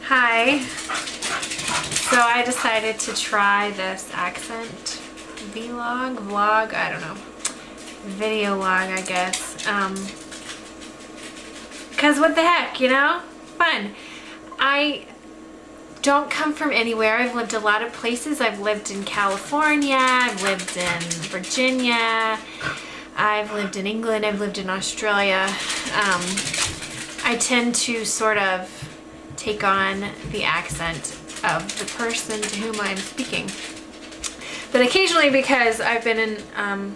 Hi. So I decided to try this Accent vlog, I don't know, video log, I guess. Cause what the heck, you know? Fun. I don't come from anywhere. I've lived a lot of places. I've lived in California, I've lived in Virginia, I've lived in England, I've lived in Australia. I tend to sort of take on the accent of the person to whom I'm speaking. But occasionally, because I've been in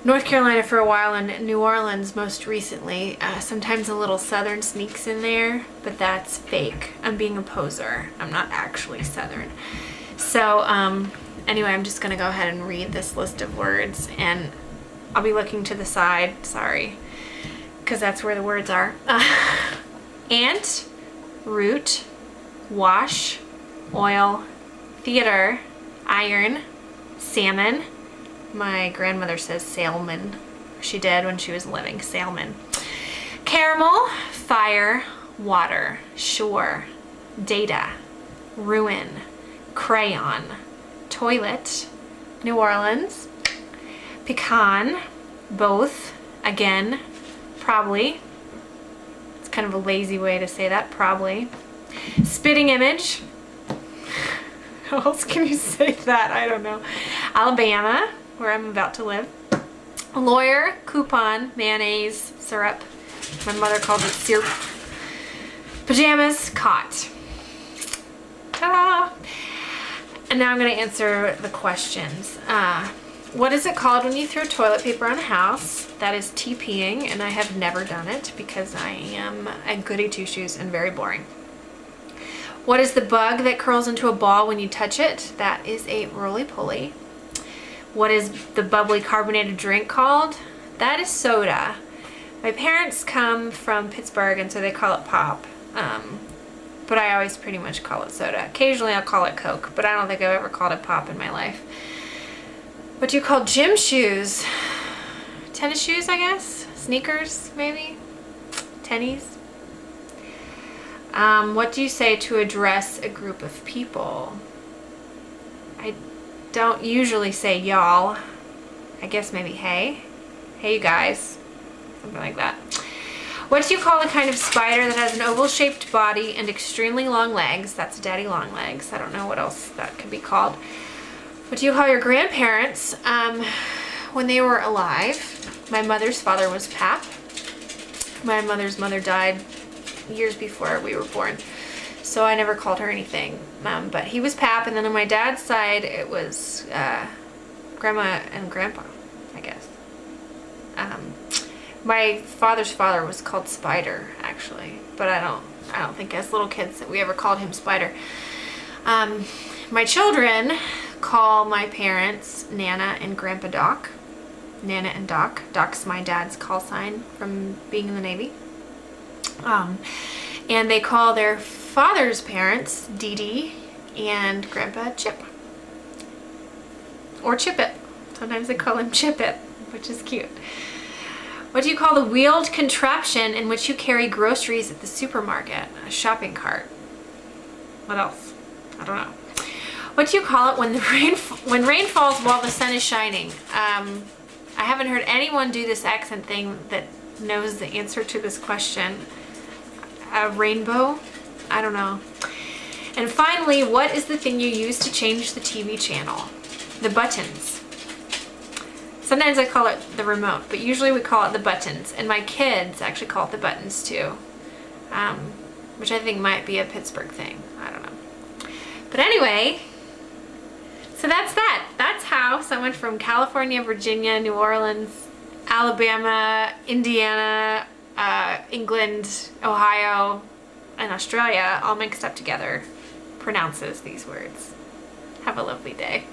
North Carolina for a while and New Orleans most recently, sometimes a little Southern sneaks in there, but that's fake. I'm being a poser. I'm not actually Southern. So anyway, I'm just gonna go ahead and read this list of words, and I'll be looking to the side, sorry, because that's where the words are. Ant, root, wash, oil, theater, iron, salmon. My grandmother says salmon. She did when she was living. Salmon. Caramel, fire, water, shore, data, ruin, crayon, toilet, New Orleans, pecan, both, again, probably. It's kind of a lazy way to say that, probably. Spitting image. How else can you say that? I don't know. Alabama, where I'm about to live. Lawyer, coupon, mayonnaise, syrup. My mother calls it syrup. Pajamas, cot. Ta-da! And now I'm going to answer the questions. What is it called when you throw toilet paper on a house? That is TPing, and I have never done it because I am a goody two-shoes and very boring. What is the bug that curls into a ball when you touch it? That is a roly-poly. What is the bubbly carbonated drink called? That is soda. My parents come from Pittsburgh, and so they call it pop. But I always pretty much call it soda. Occasionally I'll call it Coke, but I don't think I've ever called it pop in my life. What do you call gym shoes? Tennis shoes, I guess? Sneakers, maybe? Tennies? What do you say to address a group of people? I don't usually say y'all. I guess maybe hey. Hey you guys. Something like that. What do you call a kind of spider that has an oval-shaped body and extremely long legs? That's daddy long legs. I don't know what else that could be called. What do you call your grandparents? When they were alive, my mother's father was Pap. My mother's mother died years before we were born, so I never called her anything, but he was Pap, and then on my dad's side it was Grandma and Grandpa, I guess. My father's father was called Spider, actually, but I don't think as little kids that we ever called him Spider. My children call my parents Nana and Grandpa Doc. Nana and Doc. Doc's my dad's call sign from being in the Navy. And they call their father's parents Dee Dee and Grandpa Chip. Or Chip-It. Sometimes they call him Chip-It, which is cute. What do you call the wheeled contraption in which you carry groceries at the supermarket? A shopping cart. What else? I don't know. What do you call it when when rain falls while the sun is shining? I haven't heard anyone do this accent thing that knows the answer to this question. A rainbow? I don't know. And finally, what is the thing you use to change the TV channel? The buttons. Sometimes I call it the remote, but usually we call it the buttons. And my kids actually call it the buttons too, which I think might be a Pittsburgh thing. I don't know. But anyway, so that's that. That's how someone from California, Virginia, New Orleans, Alabama, Indiana, England, Ohio, and Australia all mixed up together pronounces these words. Have a lovely day.